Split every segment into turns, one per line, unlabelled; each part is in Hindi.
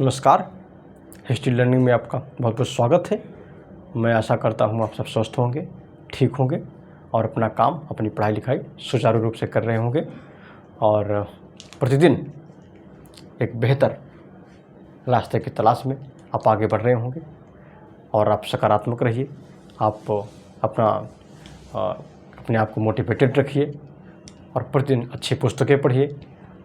नमस्कार। हिस्ट्री लर्निंग में आपका बहुत बहुत स्वागत है। मैं आशा करता हूँ आप सब स्वस्थ होंगे, ठीक होंगे और अपना काम, अपनी पढ़ाई लिखाई सुचारू रूप से कर रहे होंगे और प्रतिदिन एक बेहतर रास्ते की तलाश में आप आगे बढ़ रहे होंगे। और आप सकारात्मक रहिए, आप अपने आप को मोटिवेटेड रखिए और प्रतिदिन अच्छी पुस्तकें पढ़िए।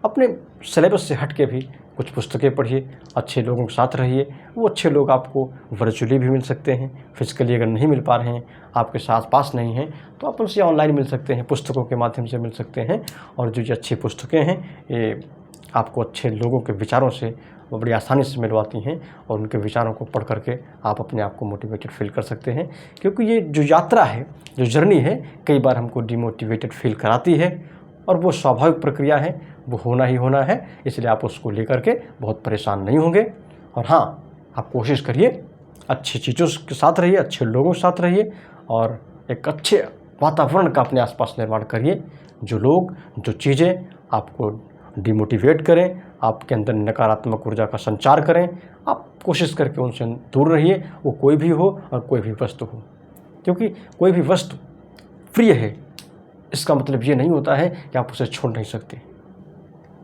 अपने सिलेबस से हट के भी कुछ पुस्तकें पढ़िए, अच्छे लोगों के साथ रहिए। वो अच्छे लोग आपको वर्चुअली भी मिल सकते हैं, फिजिकली अगर नहीं मिल पा रहे हैं, आपके साथ पास नहीं हैं, तो आप उनसे ऑनलाइन मिल सकते हैं, पुस्तकों के माध्यम से मिल सकते हैं। और जो अच्छी पुस्तकें हैं ये आपको अच्छे लोगों के विचारों से वो बड़ी आसानी से मिलवाती हैं और उनके विचारों को पढ़ करके आप अपने आप को मोटिवेटेड फील कर सकते हैं। क्योंकि ये जो यात्रा है, जो जर्नी है, कई बार हमको डिमोटिवेटेड फील कराती है और वो स्वाभाविक प्रक्रिया है, वो होना ही होना है। इसलिए आप उसको लेकर के बहुत परेशान नहीं होंगे। और हाँ, आप कोशिश करिए, अच्छी चीज़ों के साथ रहिए, अच्छे लोगों के साथ रहिए और एक अच्छे वातावरण का अपने आसपास निर्माण करिए। जो लोग, जो चीज़ें आपको डिमोटिवेट करें, आपके अंदर नकारात्मक ऊर्जा का संचार करें, आप कोशिश करके उनसे दूर रहिए। वो कोई भी हो और कोई भी वस्तु हो, क्योंकि कोई भी वस्तु प्रिय है इसका मतलब ये नहीं होता है कि आप उसे छोड़ नहीं सकते।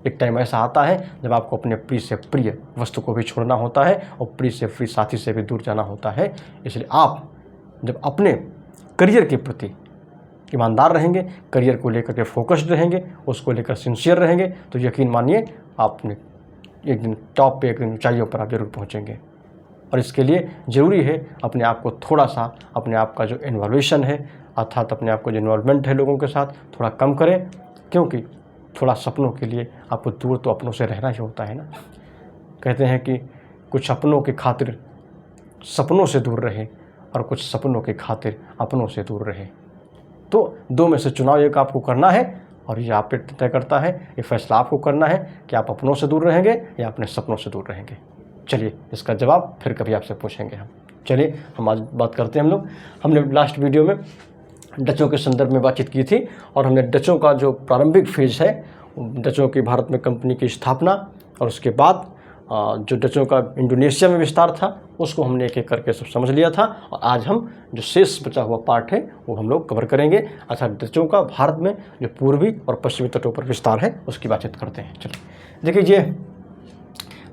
एक टाइम ऐसा आता है जब आपको अपने प्रिय से प्रिय वस्तु को भी छोड़ना होता है और प्रिय से प्रिय साथी से भी दूर जाना होता है। इसलिए आप जब अपने करियर के प्रति ईमानदार रहेंगे, करियर को लेकर के फोकस्ड रहेंगे, उसको लेकर सिंसियर रहेंगे, तो यकीन मानिए आपने एक दिन टॉप पे, एक दिन ऊंचाइयों पर आप जरूर पहुंचेंगे। और इसके लिए ज़रूरी है अपने आप को थोड़ा सा, अपने आप का जो इन्वॉल्वेशन है, अर्थात अपने आप को जो इन्वॉल्वमेंट है लोगों के साथ, थोड़ा कम करें। क्योंकि थोड़ा सपनों के लिए आपको दूर तो अपनों से रहना ही होता है ना। कहते हैं कि कुछ अपनों की खातिर सपनों से दूर रहे और कुछ सपनों की खातिर अपनों से दूर रहे। तो दो में से चुनाव एक आपको करना है और ये आप पे तय करता है, ये फैसला आपको करना है कि आप अपनों से दूर रहेंगे या अपने सपनों से दूर रहेंगे। चलिए, इसका जवाब फिर कभी आपसे पूछेंगे हम। चलिए, हम आज बात करते हैं। हमने लास्ट वीडियो में डचों के संदर्भ में बातचीत की थी और हमने डचों का जो प्रारंभिक फेज है, डचों की भारत में कंपनी की स्थापना और उसके बाद जो डचों का इंडोनेशिया में विस्तार था, उसको हमने एक एक करके सब समझ लिया था। और आज हम जो शेष बचा हुआ पार्ट है वो हम लोग कवर करेंगे। अच्छा, डचों का भारत में जो पूर्वी और पश्चिमी तटों पर विस्तार है उसकी बातचीत करते हैं। चलिए देखिए, ये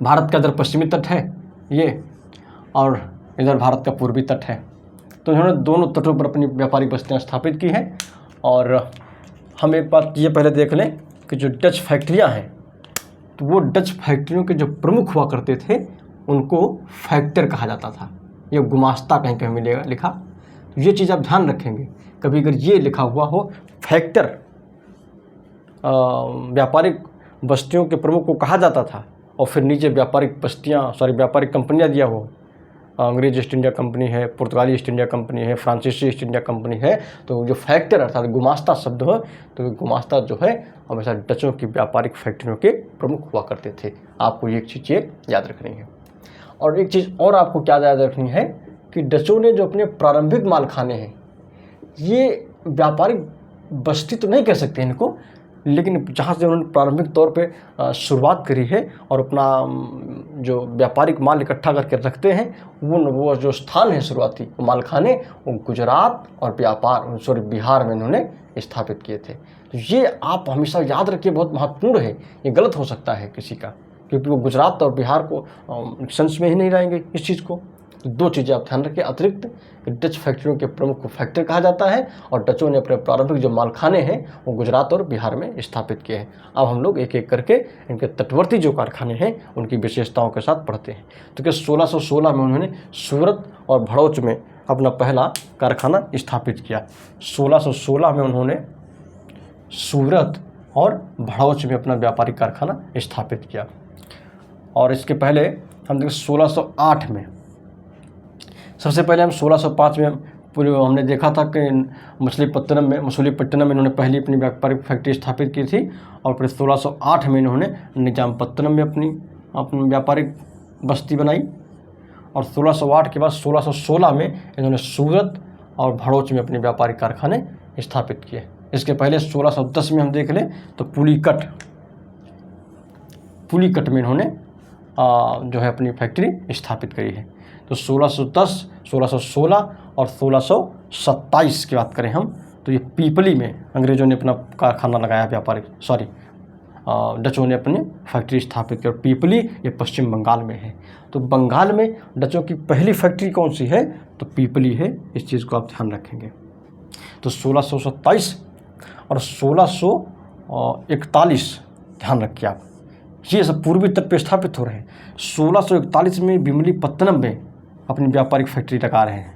भारत का इधर पश्चिमी तट है ये, और इधर भारत का पूर्वी तट है। तो इन्होंने दोनों तटों पर अपनी व्यापारिक बस्तियां स्थापित की हैं। और हम एक बात ये पहले देख लें कि जो डच फैक्ट्रियां हैं, तो वो डच फैक्ट्रियों के जो प्रमुख हुआ करते थे उनको फैक्टर कहा जाता था। ये गुमास्ता कहीं कहीं मिलेगा लिखा, तो ये चीज़ आप ध्यान रखेंगे। कभी अगर ये लिखा हुआ हो फैक्टर, व्यापारिक बस्तियों के प्रमुख को कहा जाता था, और फिर नीचे व्यापारिक कंपनियां दिया हो, अंग्रेज ईस्ट इंडिया कंपनी है, पुर्तगाली ईस्ट इंडिया कंपनी है, फ्रांसीसी ईस्ट इंडिया कंपनी है, तो जो फैक्टर अर्थात गुमास्ता शब्द हो, तो गुमास्ता जो है हमेशा डचों की व्यापारिक फैक्ट्रियों के प्रमुख हुआ करते थे। आपको ये चीज़ याद रखनी है। और एक चीज़ और आपको क्या याद रखनी है कि डचों ने जो अपने प्रारंभिक मालखाने हैं, ये व्यापारिक बस्ती तो नहीं कह सकते इनको, लेकिन जहाँ से उन्होंने प्रारंभिक तौर पे शुरुआत करी है और अपना जो व्यापारिक माल इकट्ठा करके रखते हैं, वो जो स्थान है शुरुआती मालखाने, वो गुजरात और बिहार में इन्होंने स्थापित किए थे। तो ये आप हमेशा याद रखिए, बहुत महत्वपूर्ण है। ये गलत हो सकता है किसी का, क्योंकि वो गुजरात और बिहार को सेंस में ही नहीं लाएंगे इस चीज़ को। तो दो चीज़ें आप ध्यान रखिए अतिरिक्त, डच फैक्ट्रियों के प्रमुख को फैक्टर कहा जाता है और डचों ने अपने प्रारंभिक जो मालखाने हैं वो गुजरात और बिहार में स्थापित किए हैं। अब हम लोग एक एक करके इनके तटवर्ती जो कारखाने हैं उनकी विशेषताओं के साथ पढ़ते हैं। तो क्या 1616 में उन्होंने सूरत और भड़ौच में अपना पहला कारखाना स्थापित किया। 1616 में उन्होंने सूरत और भड़ौच में अपना व्यापारिक कारखाना स्थापित किया। और इसके पहले हम देखें 1608 में, सबसे पहले हम 1605 में हमने देखा था कि मछलीपट्टनम में इन्होंने पहली अपनी व्यापारिक फैक्ट्री स्थापित की थी। और फिर 1608 में इन्होंने निजामपट्टनम में अपनी व्यापारिक बस्ती बनाई। और 1608 के बाद 1616 में इन्होंने सूरत और भड़ौच में अपने व्यापारिक कारखाने स्थापित किए। इसके पहले 1610 में हम देख लें तो पुलिकट में इन्होंने जो है अपनी फैक्ट्री स्थापित करी है। तो 1610, 1616 और 1627 की बात करें हम तो ये पीपली में अंग्रेज़ों ने अपना कारखाना लगाया व्यापारिक, डचों ने अपनी फैक्ट्री स्थापित की। और पीपली ये पश्चिम बंगाल में है। तो बंगाल में डचों की पहली फैक्ट्री कौन सी है? तो पीपली है। इस चीज़ को आप ध्यान रखेंगे। तो 1627 और 1641 ध्यान रखिए आप, ये सब पूर्वी तट पे स्थापित हो रहे हैं। 1641 में विमलीपत्तनम में अपनी व्यापारिक फैक्ट्री लगा रहे हैं,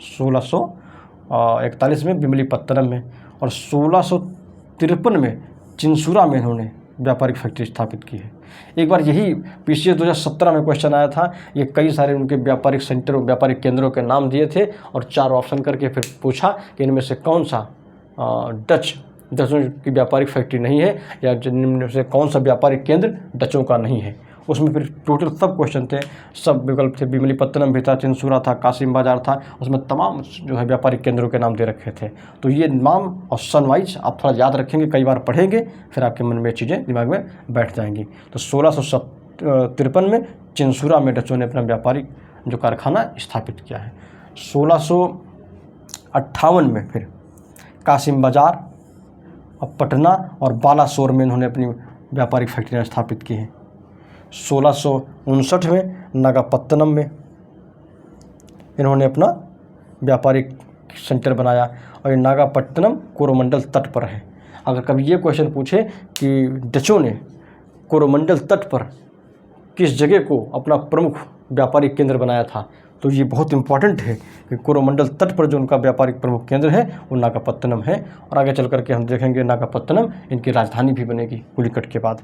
1641 में विमलीपत्तनम में, और 1653 में चिंसुरा में इन्होंने व्यापारिक फैक्ट्री स्थापित की है। एक बार यही PCS 2017 में क्वेश्चन आया था, ये कई सारे उनके व्यापारिक सेंटरों, व्यापारिक केंद्रों के नाम दिए थे और 4 ऑप्शन करके फिर पूछा कि इनमें से कौन सा डचों की व्यापारिक फैक्ट्री नहीं है या जिनमें से कौन सा व्यापारिक केंद्र डचों का नहीं है। उसमें फिर टोटल सब क्वेश्चन थे, सब विकल्प थे, विमलीपत्तनम भी था, चिंसुरा था, कासिम बाजार था, उसमें तमाम जो है व्यापारिक केंद्रों के नाम दे रखे थे। तो ये नाम और सन वाइज आप थोड़ा याद रखेंगे, कई बार पढ़ेंगे, फिर आपके मन में चीज़ें दिमाग में बैठ जाएंगी। तो 1653 में चिंसुरा में डचों ने अपना व्यापारिक जो कारखाना स्थापित किया है। 1658 में फिर कासिम बाजार और पटना और बालासोर में इन्होंने अपनी व्यापारिक फैक्ट्रियाँ स्थापित की हैं। 1659 में नागापत्तनम में इन्होंने अपना व्यापारिक सेंटर बनाया और ये नागापट्टनम कोरोमंडल तट पर है। अगर कभी ये क्वेश्चन पूछे कि डचों ने कोरोमंडल तट पर किस जगह को अपना प्रमुख व्यापारिक केंद्र बनाया था, तो ये बहुत इंपॉर्टेंट है कि कोरोमंडल तट पर जो उनका व्यापारिक प्रमुख केंद्र है वो नागापत्तनम है। और आगे चल करके हम देखेंगे नागापत्तनम इनकी राजधानी भी बनेगी पुलिकट के बाद।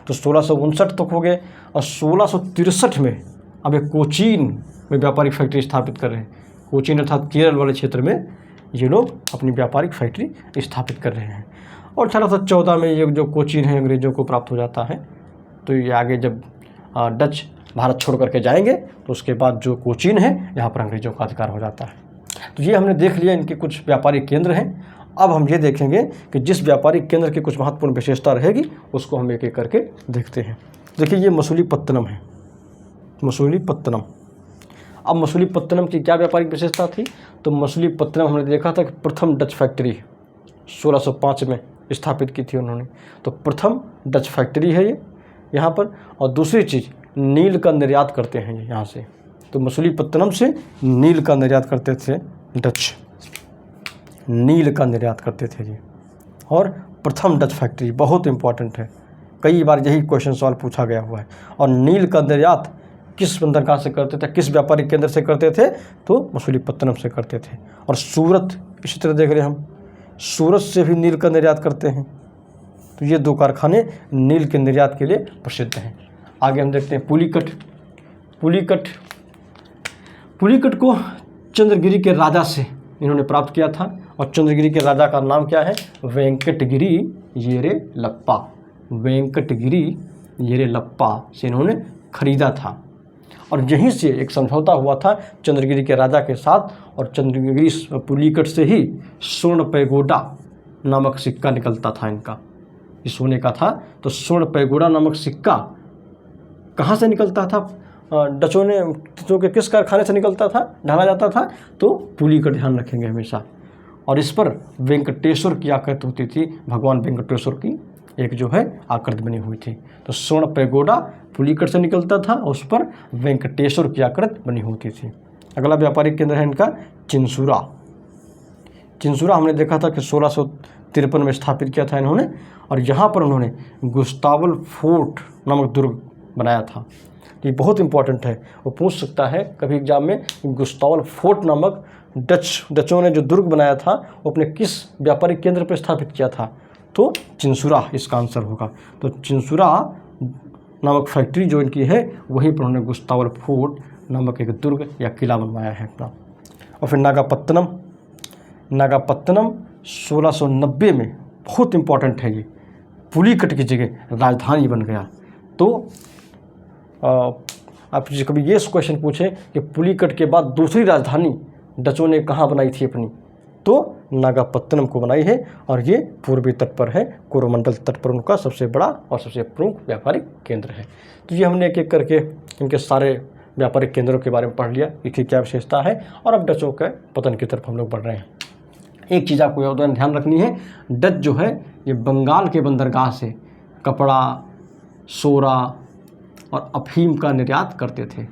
तो 1659 तक हो गए। और 1663 में अब एक कोचीन में व्यापारिक फैक्ट्री स्थापित कर रहे हैं। कोचीन अर्थात केरल वाले क्षेत्र में ये लोग अपनी व्यापारिक फैक्ट्री स्थापित कर रहे हैं। और 1814 में ये जो कोचीन है अंग्रेज़ों को प्राप्त हो जाता है। तो ये आगे जब डच भारत छोड़ करके जाएंगे तो उसके बाद जो कोचीन है यहाँ पर अंग्रेज़ों का अधिकार हो जाता है। तो ये हमने देख लिया इनके कुछ व्यापारिक केंद्र हैं। अब हम ये देखेंगे कि जिस व्यापारिक केंद्र की कुछ महत्वपूर्ण विशेषता रहेगी उसको हम एक एक करके देखते हैं। देखिए ये मसूलीपत्तनम है, मसूलीपत्तनम। अब मसूलीपत्तनम की क्या व्यापारिक विशेषता थी? तो मसूलीपत्तनम हमने देखा था कि प्रथम डच फैक्ट्री 1605 में स्थापित की थी उन्होंने। तो प्रथम डच फैक्ट्री है ये यहाँ पर। और दूसरी चीज़, नील का निर्यात करते हैं ये यहाँ से। तो मसूलीपत्तनम से नील का निर्यात करते थे डच, नील का निर्यात करते थे जी। और प्रथम डच फैक्ट्री बहुत इंपॉर्टेंट है, कई बार यही क्वेश्चन सवाल पूछा गया हुआ है। और नील का निर्यात किस बंदरगाह से करते थे, किस व्यापारिक केंद्र से करते थे? तो मसूलीपत्तनम से करते थे। और सूरत इसी तरह देख रहे हैं हम, सूरत से भी नील का निर्यात करते हैं। तो ये 2 कारखाने नील के निर्यात के लिए प्रसिद्ध हैं। आगे हम देखते हैं पुलिकट। पुलिकट को चंद्रगिरी के राजा से इन्होंने प्राप्त किया था। और चंद्रगिरी के राजा का नाम क्या है? वेंकटगिरी येरेलप्पा। वेंकटगिरी येरेलप्पा से इन्होंने खरीदा था। और यहीं से एक समझौता हुआ था चंद्रगिरी के राजा के साथ। और चंद्रगिरी पुलिकट से ही स्वर्ण पैगोडा नामक सिक्का निकलता था इनका, ये सोने का था। तो स्वर्ण पैगोडा नामक सिक्का कहाँ से निकलता था? डचों के किस कारखाने से निकलता था, ढाला जाता था? तो पुलिकट, ध्यान रखेंगे हमेशा। और इस पर वेंकटेश्वर की आकृति होती थी, भगवान वेंकटेश्वर की एक जो है आकृति बनी हुई थी। तो स्वर्ण पैगोडा पुलिकट से निकलता था, उस पर वेंकटेश्वर की आकृति बनी होती थी। अगला व्यापारिक केंद्र है इनका चिंसुरा। चिंसुरा हमने देखा था कि 1653 में स्थापित किया था इन्होंने। और यहाँ पर उन्होंने गुस्तावल फोर्ट नामक दुर्ग बनाया था। ये बहुत इंपॉर्टेंट है, वो पूछ सकता है कभी एग्जाम में, गुस्तावल फोर्ट नामक डचों ने जो दुर्ग बनाया था वो अपने किस व्यापारिक केंद्र पर स्थापित किया था? तो चिंसुरा इसका आंसर होगा। तो चिंसुरा नामक फैक्ट्री जो इनकी है वहीं पर उन्होंने गुस्तावल फोर्ट नामक एक दुर्ग या किला बनवाया है अपना। और फिर नागापत्तनम 1690 में, बहुत इंपॉर्टेंट है ये, पुलिकट की जगह राजधानी बन गया। तो आप कभी ये क्वेश्चन पूछे कि पुलिकट के बाद दूसरी राजधानी डचों ने कहाँ बनाई थी अपनी, तो नागापत्तनम को बनाई है और ये पूर्वी तट पर है, कोरोमंडल तट पर उनका सबसे बड़ा और सबसे प्रमुख व्यापारिक केंद्र है। तो ये हमने एक एक करके इनके सारे व्यापारिक केंद्रों के बारे में पढ़ लिया, इनकी क्या विशेषता है, और अब डचों के पतन की तरफ हम लोग बढ़ रहे हैं। एक चीज़ आपको यह ध्यान रखनी है, डच जो है ये बंगाल के बंदरगाह से कपड़ा, सोरा और अफीम का निर्यात करते थे।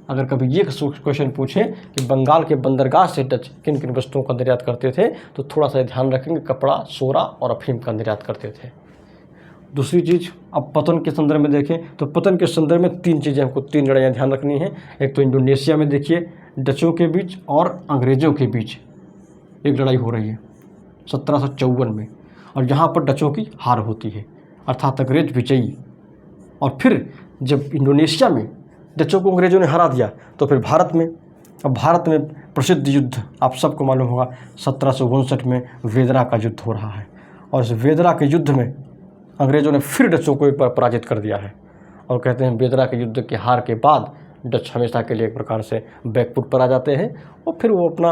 अगर कभी ये क्वेश्चन पूछे कि बंगाल के बंदरगाह से डच किन किन वस्तुओं का निर्यात करते थे, तो थोड़ा सा ध्यान रखेंगे, कपड़ा, सोरा और अफीम का निर्यात करते थे। दूसरी चीज़, अब पतन के संदर्भ में देखें तो पतन के संदर्भ में 3 चीज़ें हमको, 3 लड़ाइयाँ ध्यान रखनी है। एक तो इंडोनेशिया में देखिए डचों के बीच और अंग्रेज़ों के बीच एक लड़ाई हो रही है 1754 में, और यहाँ पर डचों की हार होती है, अर्थात अंग्रेज विजयी। और फिर जब इंडोनेशिया में डचों को अंग्रेज़ों ने हरा दिया, तो फिर भारत में, अब भारत में प्रसिद्ध युद्ध आप सबको मालूम होगा 1759 में वेदरा का युद्ध हो रहा है, और इस वेदरा के युद्ध में अंग्रेज़ों ने फिर डचों को एक बार पराजित कर दिया है। और कहते हैं वेदरा के युद्ध के हार के बाद डच हमेशा के लिए एक प्रकार से बैकफुट पर आ जाते हैं, और फिर वो अपना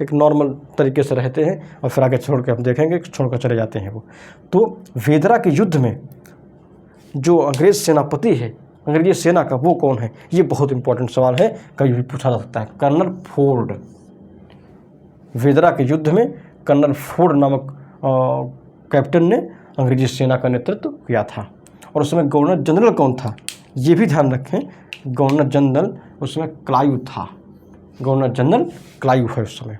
एक नॉर्मल तरीके से रहते हैं, और फिर आगे छोड़ के हम देखेंगे छोड़ कर चले जाते हैं वो। तो वेदरा के युद्ध में जो अंग्रेज़ सेनापति है, अंग्रेजी सेना का, वो कौन है, ये बहुत इंपॉर्टेंट सवाल है, कभी भी पूछा जा सकता है। Colonel Ford. वेदरा के युद्ध में कर्नल फोर्ड नामक कैप्टन ने अंग्रेजी सेना का नेतृत्व किया था। और उस समय गवर्नर जनरल कौन था, ये भी ध्यान रखें, गवर्नर जनरल उस समय क्लाइव था, गवर्नर जनरल क्लाइव है उस समय।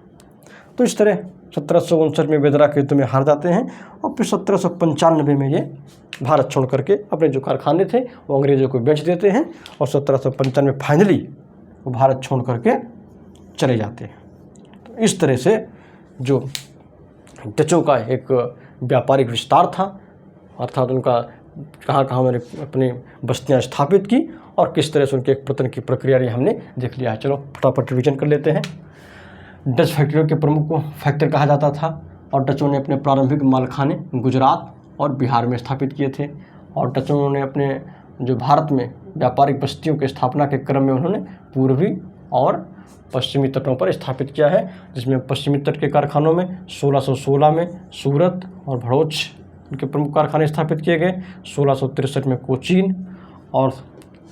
तो इस तरह 1759 में वेदरा के युद्ध में हार जाते हैं, और फिर 1795 में ये भारत छोड़ करके अपने जो कारखाने थे वो अंग्रेज़ों को बेच देते हैं, और 1795 में फाइनली वो भारत छोड़ करके चले जाते हैं। तो इस तरह से जो डचों का एक व्यापारिक विस्तार था, अर्थात उनका कहाँ कहाँ उन्होंने अपनी बस्तियाँ स्थापित की और किस तरह से उनके एक पतन की प्रक्रिया ये हमने देख लिया है। चलो फटाफट रिवीजन कर लेते हैं। डच फैक्ट्रियों के प्रमुख को फैक्टर कहा जाता था, और डचों ने अपने प्रारंभिक मालखाने गुजरात और बिहार में स्थापित किए थे। और डचों ने अपने जो भारत में व्यापारिक बस्तियों की स्थापना के क्रम में उन्होंने पूर्वी और पश्चिमी तटों पर स्थापित किया है, जिसमें पश्चिमी तट के कारखानों में 1616 में सूरत और भड़ोच उनके प्रमुख कारखाने स्थापित किए गए, 1663 में कोचीन, और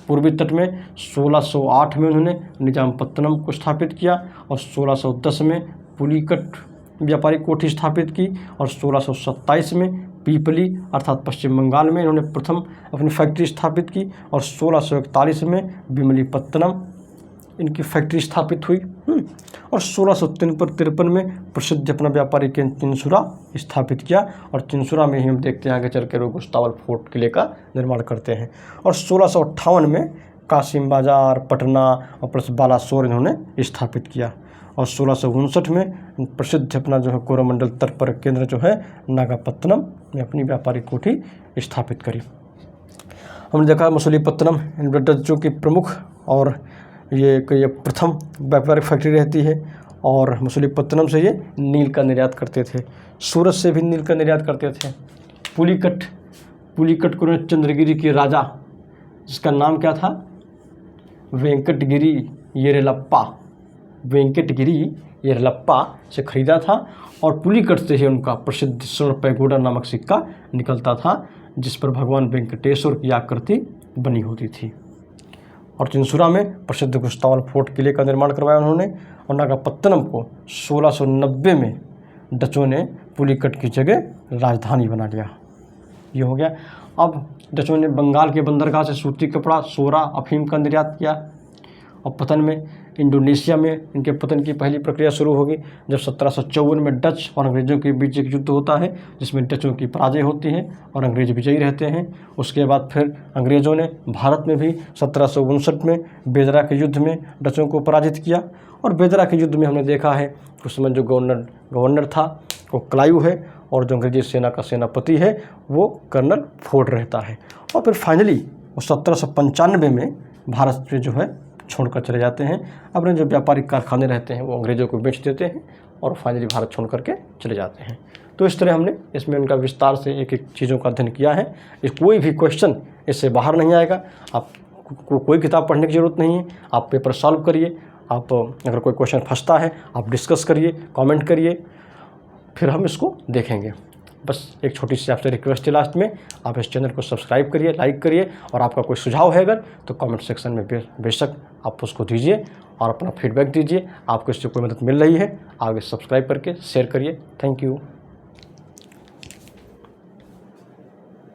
पूर्वी तट में 1608 में उन्होंने निजामपत्तनम को स्थापित किया, और 1610 में पुलिकट व्यापारिक कोठी स्थापित की, और 1627 में पीपली अर्थात पश्चिम बंगाल में इन्होंने प्रथम अपनी फैक्ट्री स्थापित की, और 1641 में बिमलीपत्तनम इनकी फैक्ट्री स्थापित हुई, और 1653 में प्रसिद्ध अपना व्यापारिक केंद्र चिंसुरा स्थापित किया, और चिंसुरा में ही हम देखते हैं आगे चल के गुस्तावल फोर्ट किले का निर्माण करते हैं। और 1658 में कासिम बाजार, पटना और प्लस बालासोर इन्होंने स्थापित किया, और 1659 में प्रसिद्ध अपना जो है कोरोमंडल तट पर केंद्र जो है नागापत्तनम ने अपनी व्यापारिक कोठी स्थापित करी। हमने देखा मछलीपत्तनम डचों की प्रमुख और ये प्रथम व्यापारिक फैक्ट्री रहती है, और मछलीपत्तनम से ये नील का निर्यात करते थे, सूरत से भी नील का निर्यात करते थे। पुलिकट को चंद्रगिरी के राजा, जिसका नाम क्या था, वेंकटगिरी येरलप्पा से खरीदा था, और पुलिकट से ही उनका प्रसिद्ध स्वर्ण पैगोडा नामक सिक्का निकलता था, जिस पर भगवान वेंकटेश्वर की आकृति बनी होती थी। और चिंसुरा में प्रसिद्ध गुस्तावल फोर्ट किले का निर्माण करवाया उन्होंने, और नागापत्तनम को 1690 में डचों ने पुलिकट की जगह राजधानी बना लिया। ये हो गया। अब डचों ने बंगाल के बंदरगाह से सूती कपड़ा, सोरा, अफीम का निर्यात किया, और पतन में इंडोनेशिया में इनके पतन की पहली प्रक्रिया शुरू होगी जब 1754 में डच और अंग्रेज़ों के बीच एक युद्ध होता है, जिसमें डचों की पराजय होती है और अंग्रेज विजयी रहते हैं। उसके बाद फिर अंग्रेज़ों ने भारत में भी 1759 में बेदरा के युद्ध में डचों को पराजित किया, और बेदरा के युद्ध में हमने देखा है उस समय जो गवर्नर था वो क्लाइव है, और जो अंग्रेजी सेना का सेनापति है वो कर्नल फोर्ड रहता है। और फिर फाइनली वो 1795 में भारत से जो है छोड़कर चले जाते हैं। अपने जो व्यापारिक कारखाने रहते हैं वो अंग्रेज़ों को बेच देते हैं, और फाइनली भारत छोड़ करके चले जाते हैं। तो इस तरह हमने इसमें उनका विस्तार से एक एक चीज़ों का अध्ययन किया है। कोई भी क्वेश्चन इससे बाहर नहीं आएगा, आप कोई किताब पढ़ने की ज़रूरत नहीं है, आप पेपर सॉल्व करिए, आप अगर कोई क्वेश्चन फंसता है आप डिस्कस करिए, कमेंट करिए, फिर हम इसको देखेंगे। बस एक छोटी सी आपसे रिक्वेस्ट है लास्ट में, आप इस चैनल को सब्सक्राइब करिए, लाइक करिए, और आपका कोई सुझाव है अगर तो कमेंट सेक्शन में बेशक आप उसको दीजिए और अपना फीडबैक दीजिए। आपको इससे कोई मदद मिल रही है आगे सब्सक्राइब करके शेयर करिए। Thank you.